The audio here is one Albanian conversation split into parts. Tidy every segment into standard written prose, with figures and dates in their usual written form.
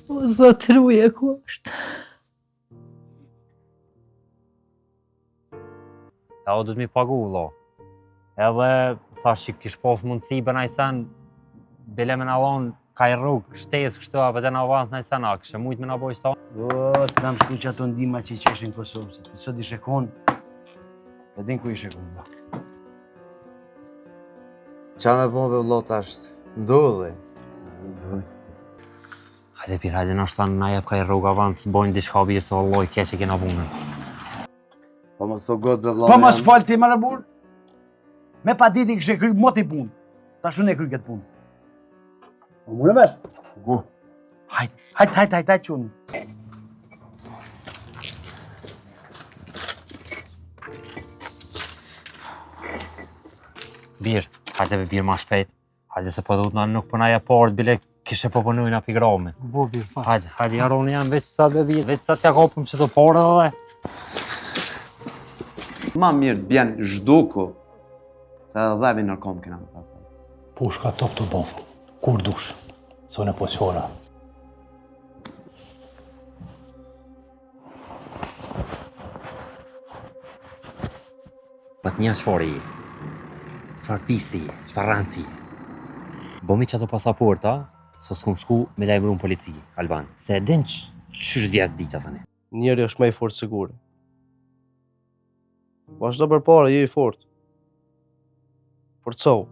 O, zotë ruje ku është. Ja, o du të mi pagu, lo. Edhe, thash që kish pos mundësi për najsen, bile me në lonë, ka i rrugë, shtesë kështu, apo të në avans najsen, a kështë mujtë me në bojë sta? O, të dam shku që ato ndima që i qeshin Kosovë, se të sot i shekon, e din ku i shekon, ba. Qa me bombe vlo tash, ndodhe? Hajde pir, hajde në ashtë na jep ka i rrugë avans, bojnë diçka bje se valloj keq e kena punën. Po mos o god be vlo. Po mos fal ti më në burë. Me pa diti kështë e kry mot i punë. Ta shune e kry këtë punë. Po mune vesh? Go. Hajt, qunë. Bir, hajde be bir ma shpejt. Hajde se po dhut na nuk po na jep port, bile kishe po punojnë a pigrami. Bo, bir, fa. Hajde, jaroni jam veç sa be bir, veç sa t'ja kopëm që të porë edhe. Ma mirë t'bjen zhduku, se edhe dhemi nërkom kena më të. Pushka top të boft, kur dush, sone po qora. Pat një shfori, qfar pisi, qfar ranci. Bomi që ato pasaporta, se s'kum shku me lajmëru në polici, Alban. Se e din qysh vjetë dita thani. Njeri është me i fort siguri. Vazhdo për pare, je i fort. Forcohu.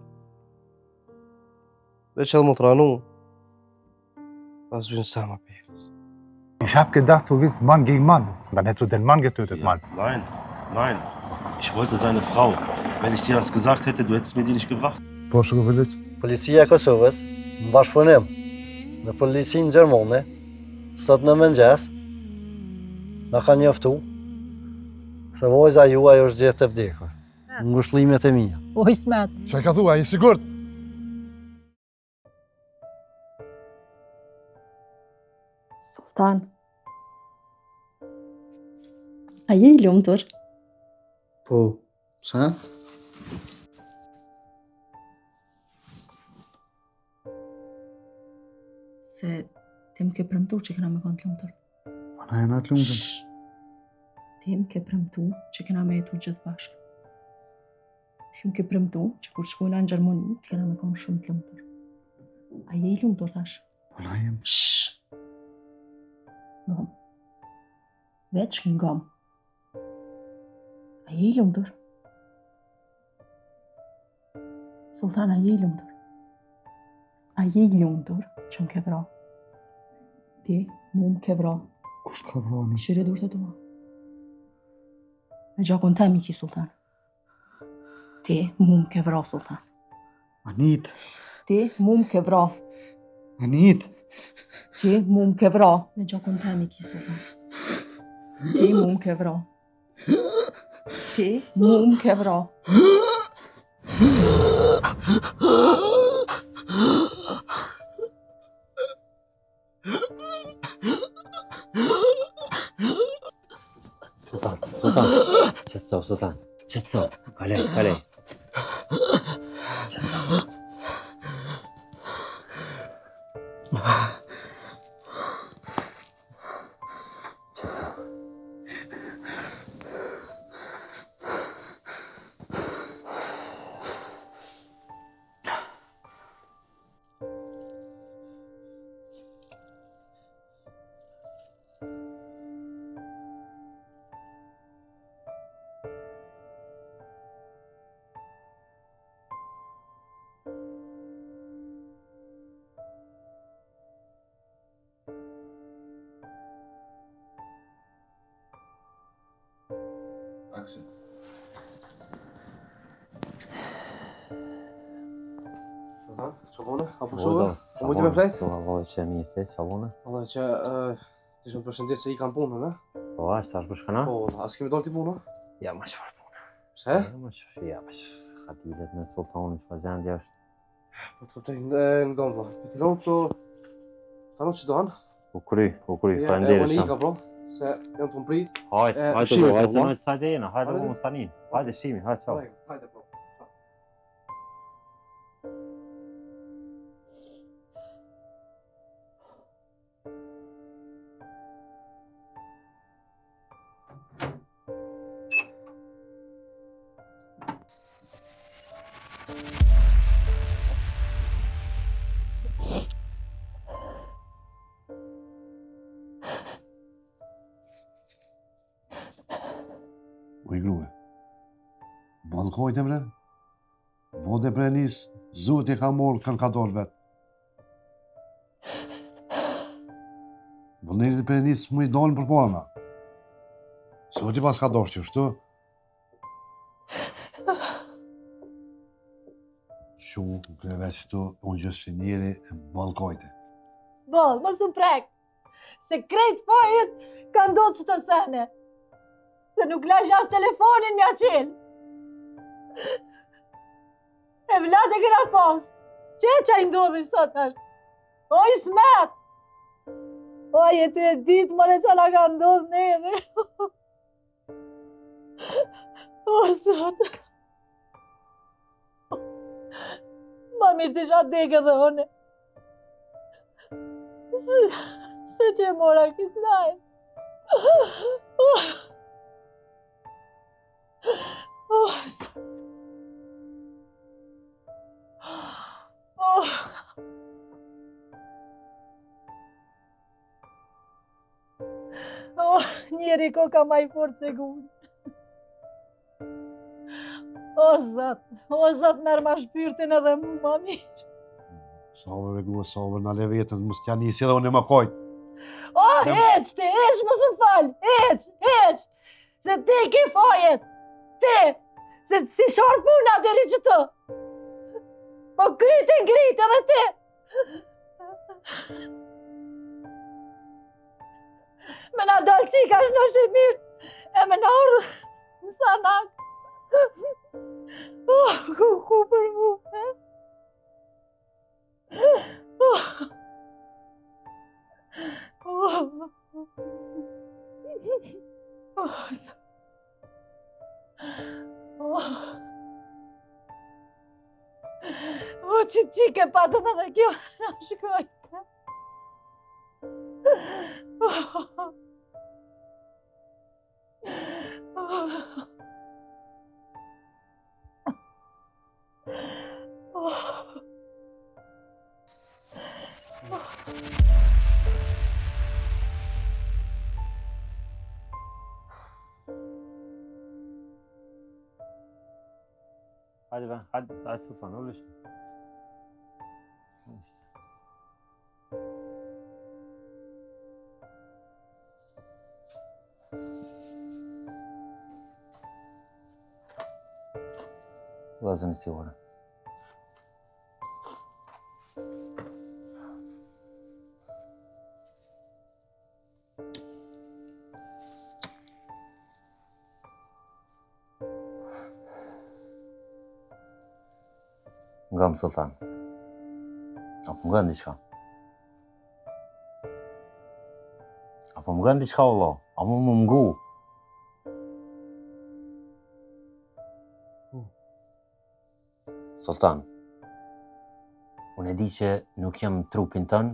Veç edhe më të ranu, pas vinë sa ma pejtës. Ich hab gedacht, du willst Mann gegen Mann. Dann hättest du den Mann getötet, Mann. Nein. Ich wollte seine Frau. Wenn ich dir das gesagt hätte, du hättest mir die nicht gebracht. Poshko vëllëç. Policia e Kosovës, në bashkëpunim me policinë gjermane, sot në mëngjes, na ka njoftu se vojza juaj është gjetë e vdekur, në ngushëllimet e mia. O, Ismet. Çfarë ka thua, i sigurt? Sultan. A je i lumtur? Po, sa? Se ti më ke premtu që kena me konë të lumtur. Po na jena të lumtur. Ti më ke premtu që kena me jetu gjithë bashkë. Ti më ke premtu që kur shkojna në Gjermani, kena me konë shumë të lumtur. A je i lumtur, thash? Po na jem. Shhh! Ngom. Veç ngom. A je i lumtur? Sultan, a je i lumtur? A je i lumtur që më ke vra? Ti, mu më ke vra. Kush të ka vrani? Shire dur të tua. Me gjakon temi ki, Sultan. Ti, mu më ke vra, Sultan. Anit. Ti, mu më ke vra. Anit. Ti, mu më ke vra. Me gjakon temi ki, Sultan. Ti, mu më ke vra. Ti, mu më ke vra. Sultan. Qetëso, Sultan. Qetëso. Kalej. Qetëso. Qetëso. kështu. Sultan, çabone, apo shohë? Sa mund të më flet? Po, valla që mirë ti, çavona. Valla që ti shumë përshëndet se i kam punën, a? Po, tash po shkona? Po, valla, as kemi dalë ti punë? Ja, më çfarë puna. Pse? Më çfarë, ja, më hatilet me sultanin çfarë gjendje është. Po të kuptoj në gomë, valla. Po ti lo këto tano ç'doan? U kry, Ja, faleminderit unë shumë. ika, bro, se jam të mprit. Hajde, hajde, shimi, hajde, po, hajde, hajde, jena, hajde, Hajde. mos tani. Hajde, shimi, hajde, çao. Hajde, bro. Oj grue, balkojt e bre, vode pre nis, zot e ka morë kërkator vet. Vënderit e pre nis mu i dalën për pona. Zot i pas ka dorë që shtu. Shumë, kreve që tu, unë gjësë që njeri e balkojte. Bol, mos u prek. Se krejt fajet ka ndodhë qëto sene. Se nuk lash as telefonin mja qenë. E vlad e këna pas. Që i ndodhë sot është? O i smet! O jetë e ditë mëre që na ka ndodhë neve. O sot. Ma mirë të isha deke dhe one. Se që e mora këtë lajmë. Njeri ko ka maj fort se guri. O zot, merë ma shpyrtin edhe mu, ma mirë. Savër e grua, savër në le vetën, mos t'ja nisi edhe unë e më kojt. O, heq, ti, heq, mos më falë, heq, se ti ki fajet, ti, se si shartë puna deri që të. Po krytin edhe ti. Me na dalë qika është në shemir, e me na urdhë në sanak. Ku për mu, he? Që qike patëm edhe kjo në shkoj. Hajde be, hajde Sultan, ullësh. Vazhën si ora. Nga më Sultan. Apo nga ndiqka? Apo nga ndiqka valla? Apo më mgu? Sultan, unë e di që nuk jam trupin tënë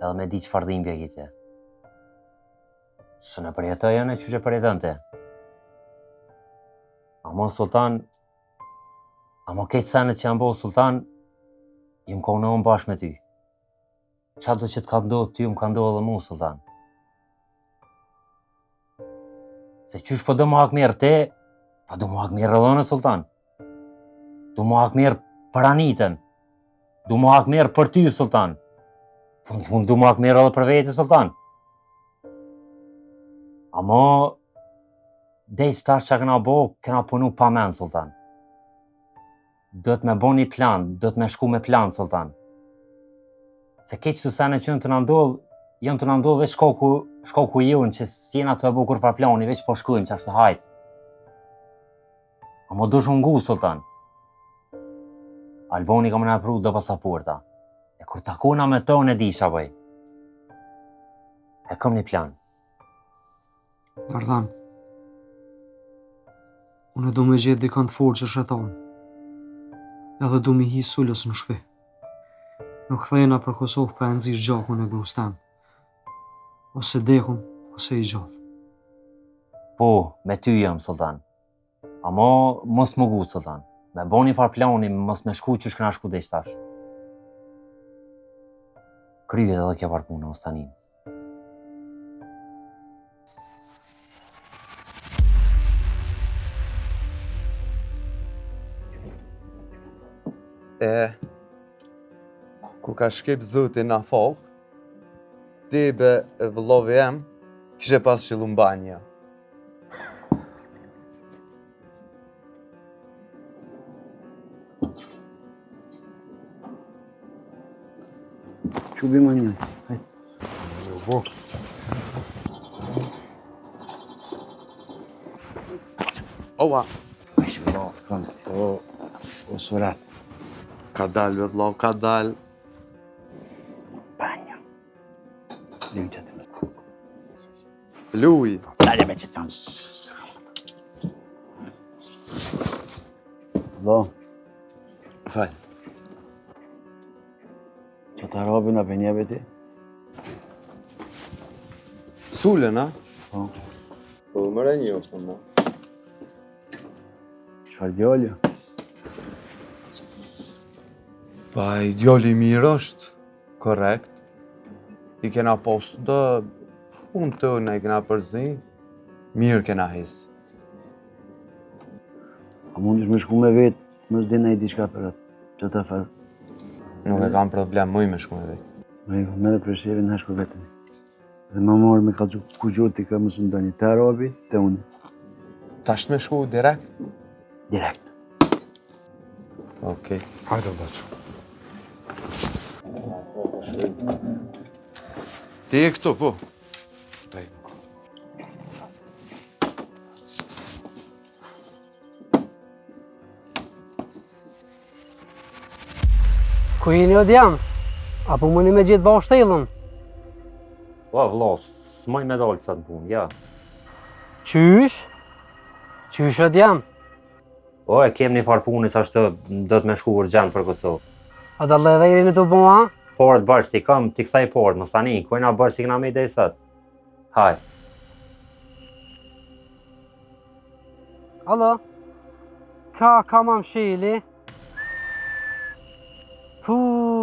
edhe me di që fardhimbja kite. Së në përjetoj janë e që që përjeton të. Amo Sultan, amo këtë senet që janë bo Sultan, jëmë kone unë bashkë me ty. Qa do që të ka ndodhë ty, më ka ndodhë dhe mu Sultan. Se qysh po do më hak mirë te, pa do më hak mirë rëdhone Sultan. Du më hak mirë për Anitën. Du më hak mirë për ty, Sultan. Fund du më hak mirë edhe për vete, Sultan. Amo, Dej tash që këna bo, këna punu pa men, sultan. Do të me bo një plan, do të me shku me plan, sultan. Se keq të sene që në të nëndodh, jënë të nëndodh veç shkoku junë që s'jena të e bu kur far plani, veç po shkujmë që ashtë të hajt. A mo dush unë ngu, sultan. Alboni ka më në pru dhe pasaporta. E kur takona me tonë e disha bëj. E kom një plan. Ardhan. Unë du me gjetë dikën të forë që shëtonë. Edhe du me hi sullës në shpi. Nuk thejna për Kosovë për e nëzish gjakun e grus tem. Ose dekun, ose i gjallë. Po, me ty jam, sultan. Amo, mos më gu, sultan. Me bo një far plani, mos me shku që shkëna shku dhe ishtash. Kryvet edhe kja par punë, mos tanin. Kur ka shkip zotin na fok, ti be vëllovi jem, kishe pas qëllu mbanja. Që bëjmë një? Oa, O surat. ka dal, be vëllau, ka dal. Banja. Dhe më qëtë. Luj. Dale me qëtë janë. Do, Fal. që të robin a për njeve ti? Sulen, a? Po. Po, mëre një osë, më. Qëfar djolja? Pa, i djoli mirë është, korrekt. I kena posë dë, unë të në i kena përzi, mirë kena hisë. A mundish me shku me vetë, më s'dina i diçka për atë, që të farë. Nuk e kam problem, muj me shku me vetë. Rego, mere presherin në shku vetën. Dhe më morë me kalëgju ku gjoti ka më së ndani, të arobi, të unë. Ta shtë me shku direkt? Direkt. Okej. Hajde, baçu. Ti e këtu, po? Ku jeni o djam? Apo mundi me gjithë bashkëtellën? Po, vëllau, s'moj me dalë sa të punë, ja. Qysh? Qysh o djam? Po, e kem një far punë që ashtë do të me shku urgjent për Kosovë. A da levejri në të bua? Porët bërsh t'i kam, t'i kthej porët, mos tani, kojna bërsh t'i këna me i dhe i sëtë. Haj. Alo? Ka mam shili? Pu,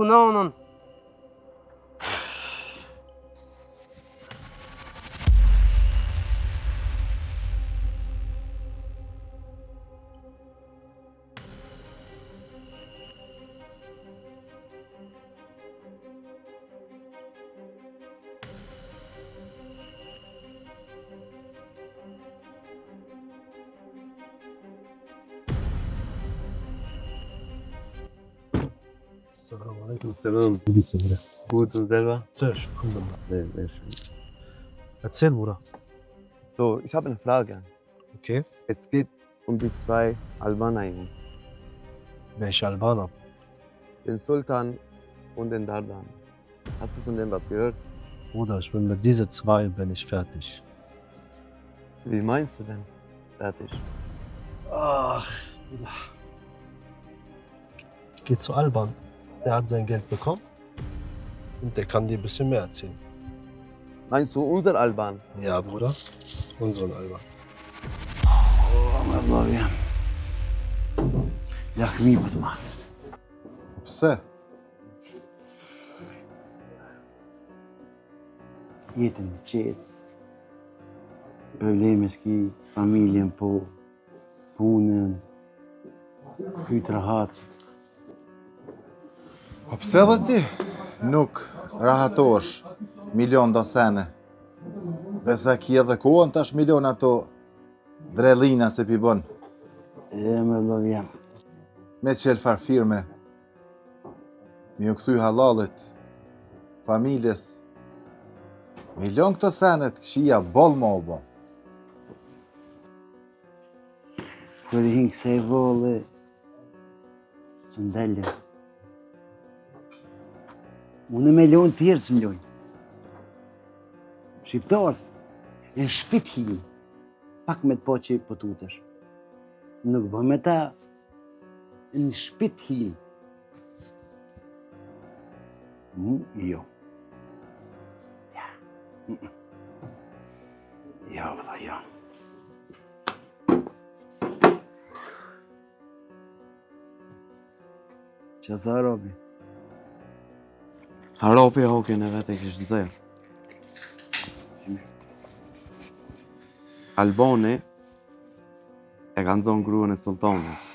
nonën. Selamun aleyküm. Selam. Guten selber? Sehr schön, alhamdulillah. Sehr, sehr schön. Erzähl, Bruder. So, ich habe eine Frage. Okay. Es geht um die zwei Albaner, Jungs. Welche Albaner? Den Sultan und den Dardan. Hast du von dem was gehört? Bruder, ich bin mit diesen zwei bin ich fertig. Wie meinst du denn? Fertig. Ach, Bruder. Ich gehe zu Alban. Der hat sein Geld bekommen und der kann dir ein bisschen mehr erzählen. Meinst du unser Alban? Ja, Bruder. Unseren Alban. Allah jam. Ja, këmi për të ma. Pse? Jetën qetë. Probleme s'ki, familjen po, punën, kytë rahat. Po pse dhe ti nuk rahatosh milion do sene? Besa ki edhe kohën tash milion ato Drellina se pi bon. E me lovja. Me qelë farfirme. Mi u këthy halalit. Familjes. Milion këto senet, këshia bol ma u bon. Kër i hinë këse e vole, së ndellë. Unë me lojnë tjerë së më lojnë. Shqiptarë, e në shpit hinë, pak me të po që i pëtutesh. Nuk bë me ta, e në shpit hinë. Jo. Ja. Jo, vëlla, jo. Që tha Robi? Robi hokin e vetë e kishë nëzirë. Albani e ka nëzonë gruën e sultanit,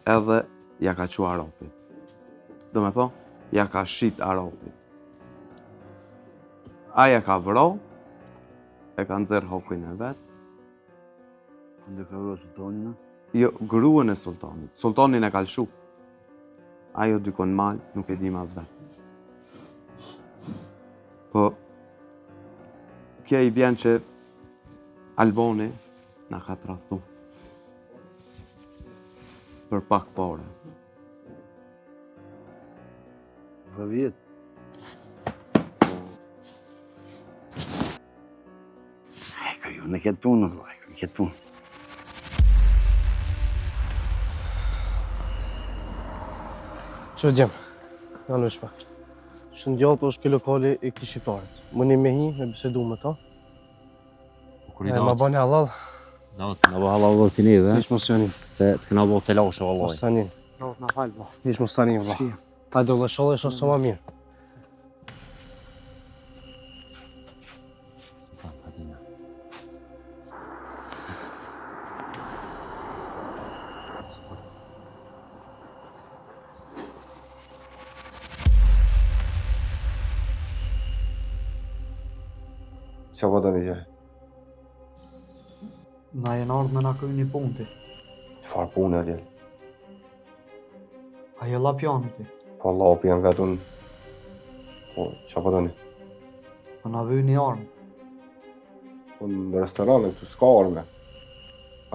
edhe ja ka qua Robit. Do me tho, ja ka shit Robit. Aja ka vro, e ka nëzirë hokin e vetë. Ndë ka vro sultanin, Jo, gruën e sultanit. Sultanin e ka lëshu. Ajo dykon malë, nuk e di mas vetë. Po, kja i bjen që Albani na ka tradhtu. Për pak pare. Për vjetë. Eko ju, në këtë punë, në këtë punë. Që djemë, në në shpak. Që në gjallë të është ke lokali i këti shqiptarit. Më një me hi, me bisedu me ta. Ma bani halal. Daut, në bë halal dhe të neve. Ish mos janin. Se të këna bë të lashe, vallaj. Mos tanin. Daut na falë, bo. Ish mos tanin, valla. Hajde, valla, shala isha së ma mirë. Qa po të një gjë? Na jenë ardhë me na kry një punë ti. Qfar punë e djelë? A je la pjani ti. Po lapi janë vetën. Po, qa po të një? Po na vyj një armë. Po në restorane këtu s'ka arme.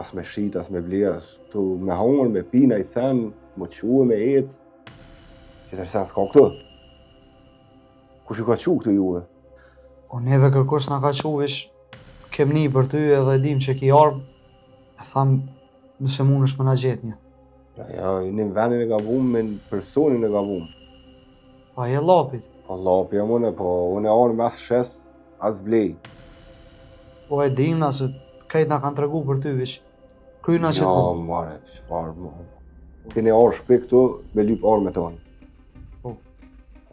As me shit, as me blias. Tu me hongër, me pina i sen, më quë, me ecë. Që të sen s'ka këtu. Kush i ka qu këtu juve? O neve kërkosh na ka quvish, kem një për ty edhe dim që ki armë, e tham nëse mund është më na gjetë një. Ja, në venin e gabum, me në personin e gabum. Pa je lapit. Po lapi jam une, po une arme as shes, as blej. Po e dim na se krejt na kanë tregu për ty vish. Kryna që Ja, punë. mare, shfar, mare. Keni arë shpe këtu, me lyp arme tonë. Po.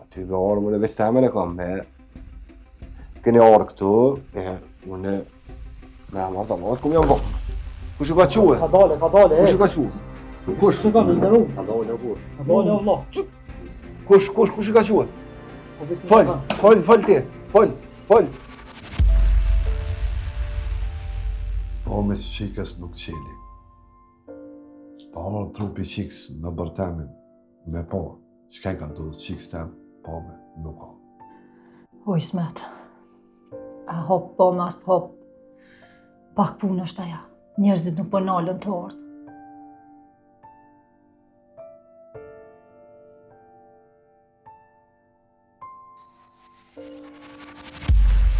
Aty me armën e vestemen e kam, me keni arë këtu, e une me amarta matë, kum jam bo. Kush i ka quë? Ka dale, Kush i ka quë? Kush? Se ka në ndëru. Ka dole, kur? Ka dale, Allah. Kush i ka quë? Fol ti, fol. Po me qikës nuk qeli. Pa orë trupi qikës në bërtemin, me po, qëka ka do qikës tem, po me nuk ka. O Ismet, a hop po mas të hop, pak punë është aja, njerëzit nuk po nalën të ardhë.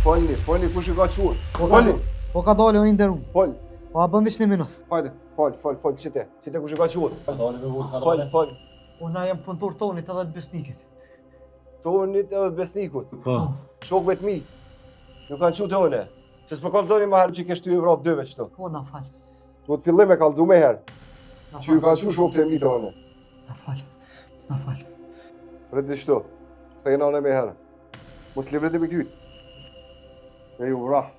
Folni, kush i ka quë? Folni. Po ka dale o i ndëru. Fol. Po a bëm vish një minut. Hajde, fol, qite kush i ka quë? Fol. Unë jam punëtor tonit edhe të besnikit. Tonit edhe të besnikut. Po. Shokëve të mi. Ju kanë quë të une. Se s'me kalzoni ma herë që kesh ty e vrat dëve qëto. Po, na falë. Do të fillim e kalzu me herë. Që ju kanë quë shokë të mi të une. Na falë. Rëti shto. Fejnë anë me herë. Mos livreti me këtyt. E ju vras.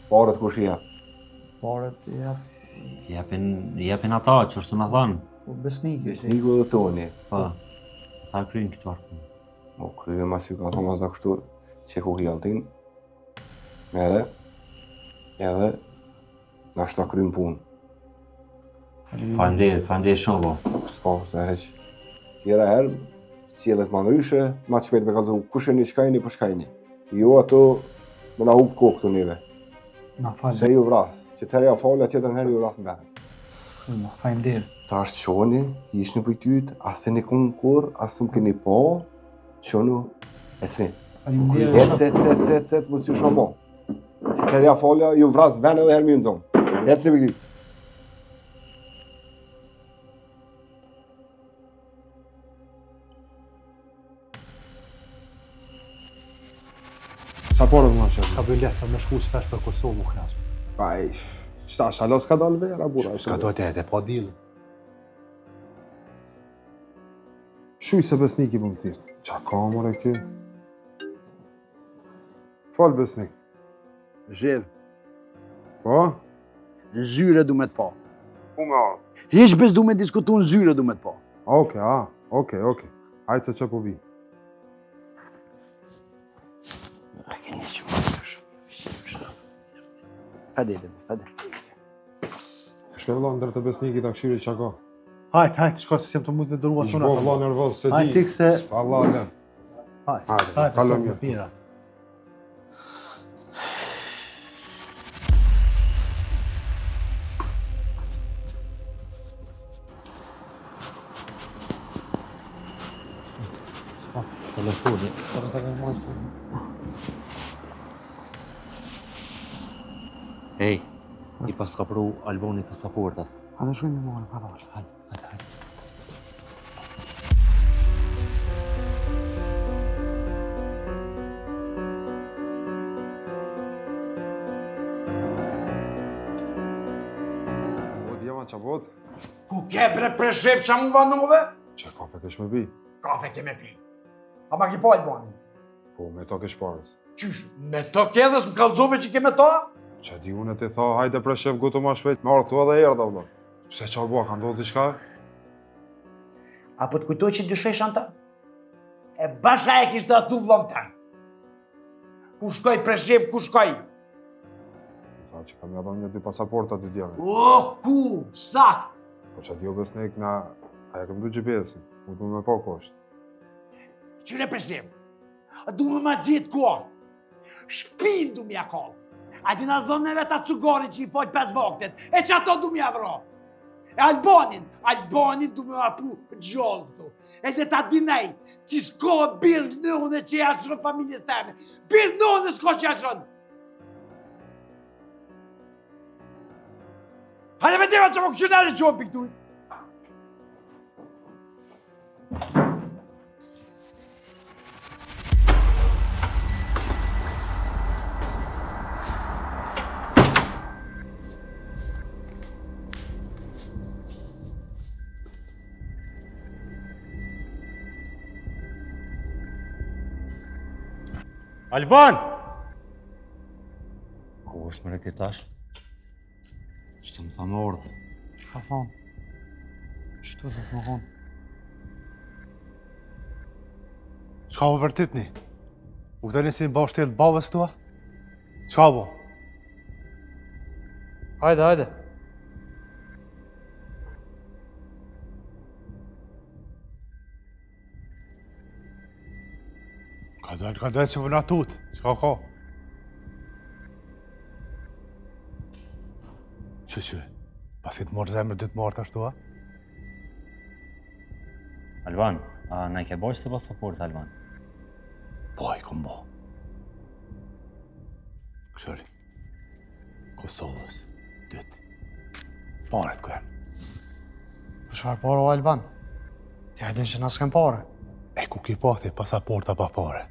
Paret kush i jep? Paret i jep. Jepin ata, që është të në thanë. Po besniki. Besniku dhe Toni. Pa, sa kryin këtë vartë. O kryen mas ju ka thonë as da kështu që ku hjaltin. Mere, edhe na shta kryen punë. Faleminderit shumë, po. S'ka, se heq. Tjera herë, cilët ma ndryshe, ma të shpejt me kalëzu kush e një shkajni për shkajni. Jo ato me na hupë kokë të njëve. Na falë. Se ju vras, që të herja falë, tjetër në herë ju vras në vetë. Na faleminderit. Ta është qoni, ishë në pëjtyt, asë një kunë kur, asë më keni po, qonu e si. Faleminderit. Ec, mos ju shomo. Që të herja falë, ju vras venë edhe herë mi në zonë. Ec se bëgjit. Qa porë më shërë? Ka bëj letë, me shku që tash për Kosovë më knasë. Pa i, qëta shalo s'ka dalë vera, bura. S'ka do t'jete, po dilë. Shuj se besniki për më thirë. Qa ka mërë e kjo? Falë besnik. Zhidh, Po? në zyre du me t'pa. Ku me arë? Hiç bes du me diskutu në zyre du me t'pa. Oke. Hajtë se që po vi. Hadi. Shkërla ndër të besniki të këshyri që ka. Hajtë, shko se jem të mund të dërua Shko vla nervoz se di. Hajtë, tikse... Allah alem. Hajtë, kalëm një. Mira. Telefoni. Ej, i pas ka pru Alboni pasaportat. A dhe shumë më morë, pa dalë. Hajde. Qa bot? Ku ke bre preshef qa mu vanove? Qa kafe kesh me bi? Kafe ke me pi. A ma ki pa Albani? Po, me to kesh parës. Qysh, me to kedhës më kalzove që ke me to? Qa di unë ti tha, hajde pre shef gutu ma shpejt, me artu edhe erdha vëllë. Pse qa bua, ka ndodhë diçka? Apo të kujtoj që dyshesh anta? E basha e kishtë atu vlom ten. Ku shkoj pre shef, ku shkoj? Tha që kam ja dhon një dy pasaportat të djeve. O, ku, sakt. Po qa di o besnik na, aja kem du GPS-in, mu du me po kosht. Qyre pre shef, du me ma gjithë kohë. Shpin du me akall. A di na dhënë neve ta cugarit që i fojt 5 vaktet, e që ato du me avro. E Albanin du me apru gjallë këtu. E dhe ta dinej, që s'ko birë nëhune që e ashron familjes teme. Birë nëhune s'ko që e ashron. Hajde me tema që më këshënare që o piktuj. Alban! Ku është më reketash? Që të më tha me ordë? Ka thonë. Qëto dhe të më thonë? Qka u vërtit një? U këtë njësi në bashkëtel të babës tua? Qka bo? Hajde. Ka dojtë që vëna tutë, qka ka? Që, pas i të morë zemrë, dy të morë të ashtu, a? Alban, a ne ke bojsh të pasaport, Alban? Po, i kom bo. Këshëri, Kosovës, dytë. Paret ku janë. Për shfarë pare o Alban? Ti hajden që nësë kem pare. E ku ki pati pasaporta pa pare?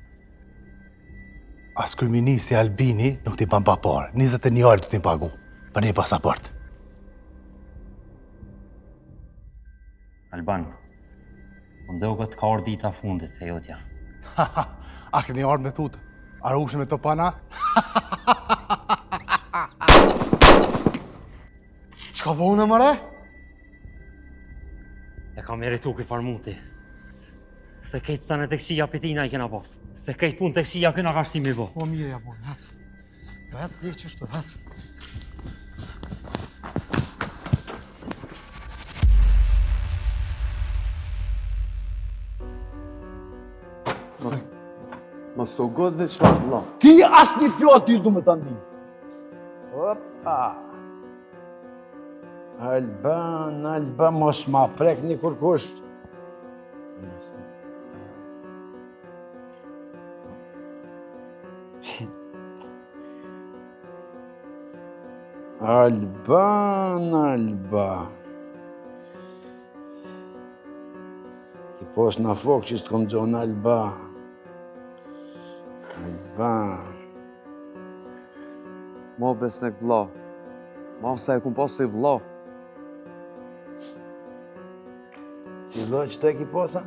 As kriministi Albini nuk ti pan pa pare. 21 orë të ti pagu për një pasaport. Alban, më ndoket ka ardhur dita fundit e jotja. A keni ardhur me tutë? A rushim me to pana? Çka vone mëre? E ka meritu këj farmuti. Se kejtë stanet e këshia pëtina i kena pas. Se kejtë pun të këshia këna ka shtimi bo. Po mirë ja bon, hec. Hec, le qështu, hec. Mos u god veç valla. Ti as një fjallë ty s'du me të ndi. Opa. Alban, mos ma prek një kërkush. Alban. Ki pos na fok që s'të kom gjonë Alban. Mo besnek vlla. Ma se e kum pas si vlla. Si vlla që të e ki posa?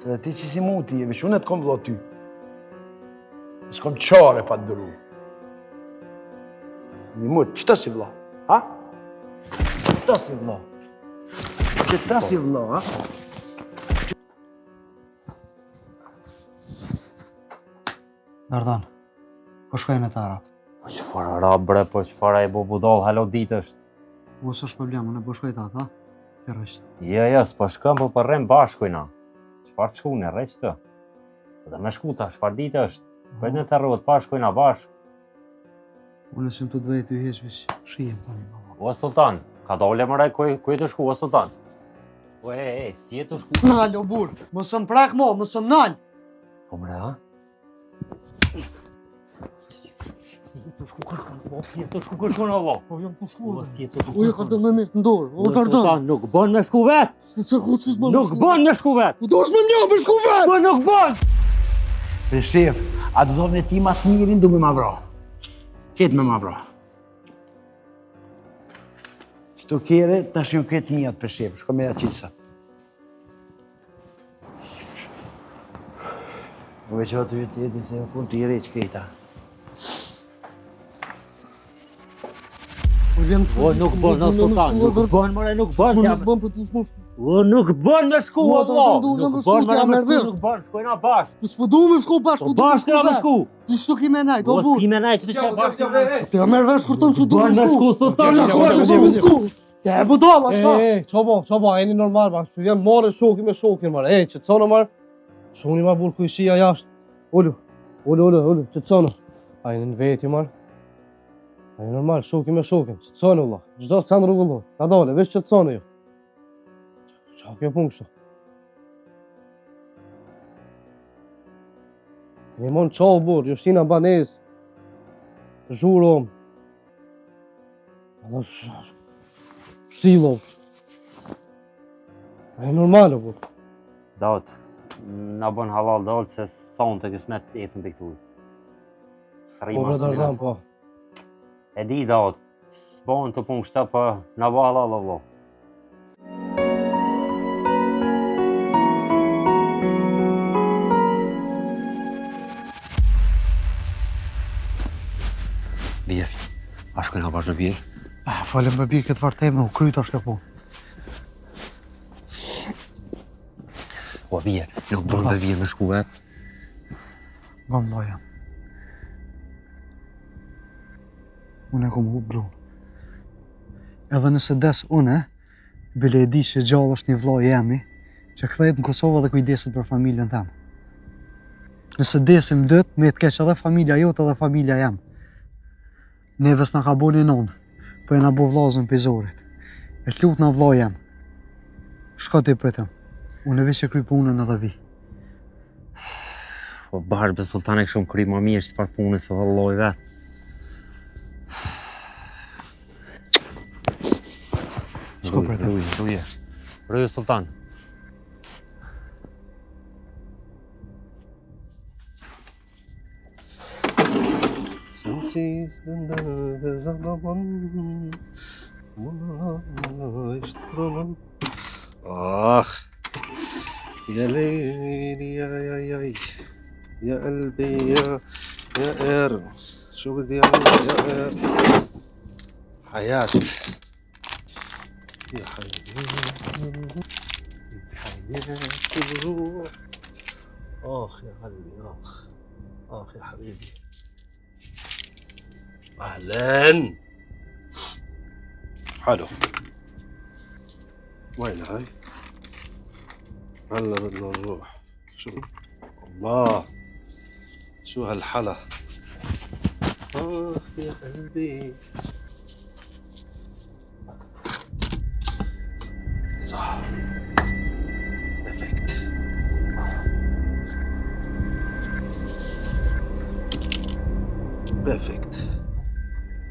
Se dhe ti që si mu ti, e vish unë e të kom vlla ty. S'kom qare pa të dëru. Një mut, qëta si vlla? Ha? Qëta si vlla? Qëta si vlla, ha? Dardan, po shkojnë e të Arab. Po qëfar Arab bre, po qëfar e bo budal halo ditë është. Mos është problem, unë e po shkoj të atë, ha? Të rështë. Ja, s'po shkëm, po përrem bashkojna. Qëfar të shkune, rështë? Po dhe me shkuta, shfar ditë është. Për në të rrët, bashkojna bashk. Unë esim të dvejt të jesh vish shijem të një. O, Sultan, ka dole më rej, kuj të shku, o, Sultan? O, si e të shku? Nalë, o burë, mësëm prak mo, mësëm nalë. Po mre, ha? Si e të shku kërkon, Allah? Po, jam të shku. Si e të shku Uja ka të me mirë të ndorë, o Dardan. Sultan, nuk bën me shku vetë. Se ku qës më Nuk bën me shku vetë. U do është me mja me shku vetë. Po nuk bën. Pre shef, a të dhovën e ti mas mirin du me ma vra. Ketë me ma vra. Qëto kere, ta shion ketë mijat, pre shef, shko me ja qitësat. Uve që atë vjetë jetin se më pun të i reqë këta. O, nuk bën, në Sultan, nuk bën, mëre, nuk bën. Nuk bën për të shmosh. O, nuk bën me shku, Allah. Nuk bën, mëre, me shku, nuk bën, shkojna bashk. S'po du me shku bashk, Po bashk këna me shku. Ti shtu ki me najt, o O, burë. si me najt, që të që bashk. Të merë vesh kur tonë që du Bën me shku, Sultan, nuk bën me shku. Te e budala, shka? Çabo, jeni normal bashkë. Të vjen marrë shoki me shokin marrë. Që të sonë marrë. Shuni marrë burë kujshia jashtë. Ullu, që të sonë. A jeni në veti marrë. A jeni normal, shoki me shokin. Që të sonë, Allah. Gjdo të sanë rrugullu. Ka dole, vesh që të sonë ju. Qa kjo punë kështu? Jeni mon qo burë, Jushtina Banez. Zhurom. Shtilov. E normal, o burë. Daut, na bën halal dalë se sonë të kësmet të efën për këtu. Po, bre Dardan, po. E di, Daut, s'bën të punë kështa, po na bë halal, Allah. Birë, a shkojna bashkë në birë? Falem me birë këtë varteme, u kryt është kjo punë. Po birë, nuk bën me birë me shku vetë. Nga më loja. Unë e kom hu brunë. Edhe nëse des unë, bile e di që gjallë është një vllai jemi, që kthehet në Kosovë dhe kujdeset për familjen temë. Nëse desim dët, me të keq edhe familja jote edhe familja jem. Neves na ka boni nonë, po e na bo vllazën pizorit. E t'lut na vllai jem. Shko ti pritëm. Unë e veç e kry punën edhe vi. Po bashkë Sultan e këshëm kry ma mirë që çfarë punës se vëlloj vetë. Shko për të. Ruje. Ruje Sultan. Sensiz bende zaman. رومان آخ يا ليلي يا قلبي يا قرب شو بدي أعمل يا قرب حياة يا حياة الروح آخ يا قلبي آخ يا حبيبي أهلاً حلو وين هاي؟ هلا بدنا نروح شو الله شو هالحلا آخ يا قلبي صح بيرفكت بيرفكت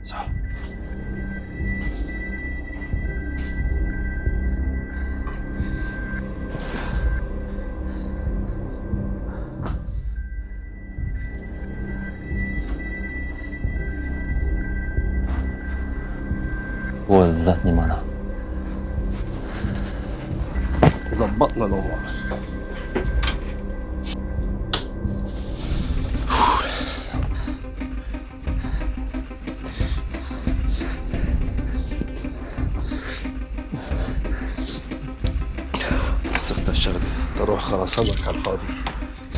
صح وزتني منها زبطنا الأمور استخدم الشغلة تروح خلاص همك على الفاضي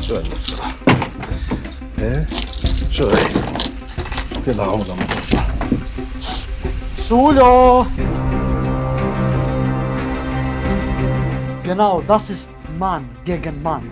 شو هالمسخرة ايه شو هي كلها عمرها ما تصلح Sulo! Genau, das ist Mann gegen Mann.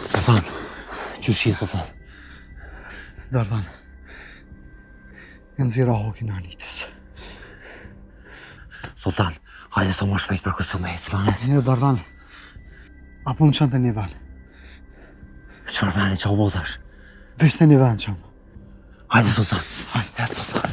سلطان شو الشي سلطان؟ Dardan. Nxirra hokin Anites. Sultan, hajde sa më shpejt për kësë me Sultanet. Jo, Dardan. Apo më qanë të një ven. Qëfar veni që o botash? Vesh të një ven qëmë. Hajde Sultan, hajde Sultan.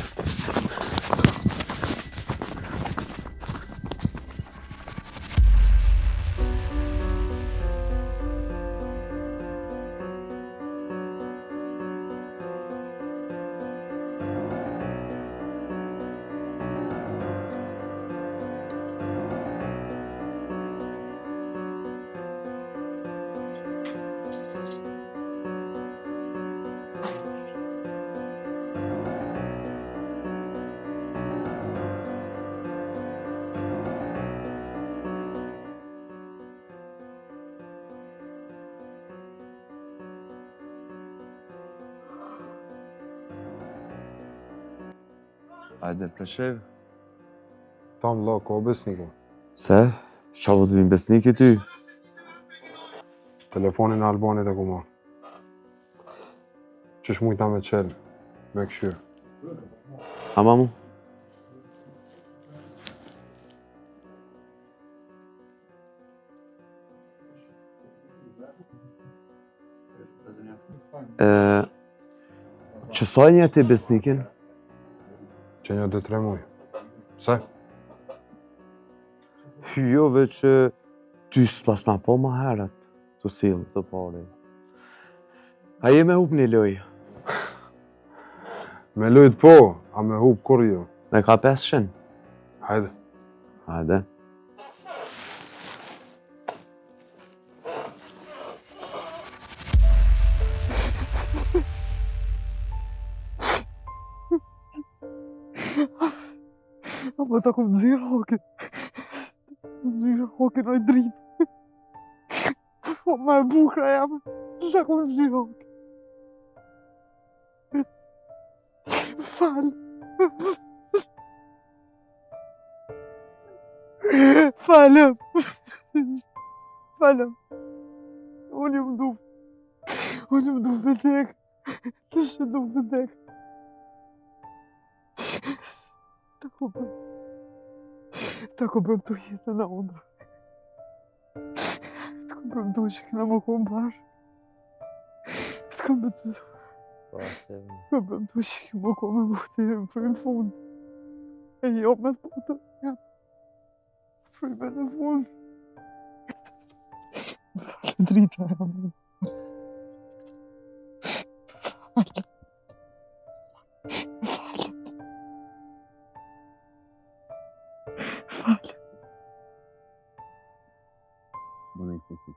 Hajde Pleshev. Tam vlla, ka besniku. Se? Qa po të vinë besniki ty? Telefonin e Albanit e ku marr. Qysh mujta me qel, me këshyr. Ama mu? Qësoj një ti besnikin? Që një 2-3 muj. Pse? Jo, veç ty s'pas na po ma herët të silë të pare. A je me hup një loj? Me lojt po, a me hup kur jo. Me ka 500? Hajde. Hajde. Ama ta kom nxirr hokin. Nxirr hokin ai dritë. Po më e bukra jam. Ta kom nxirr hokin. Fal. Falem. Falem. Unë jam du. Unë jam du vëdek. Të shë du vëdek. Ta ko bëm të jetën e ondra. Ta ko bëm të që këna më konë bashkë. Ta ko bëm të... Ta ko bëm të që më konë me muhtirën për në fund. E jo me të jam frime në fund. Falë drita e më. Falë. Falë. Bună-i puțin.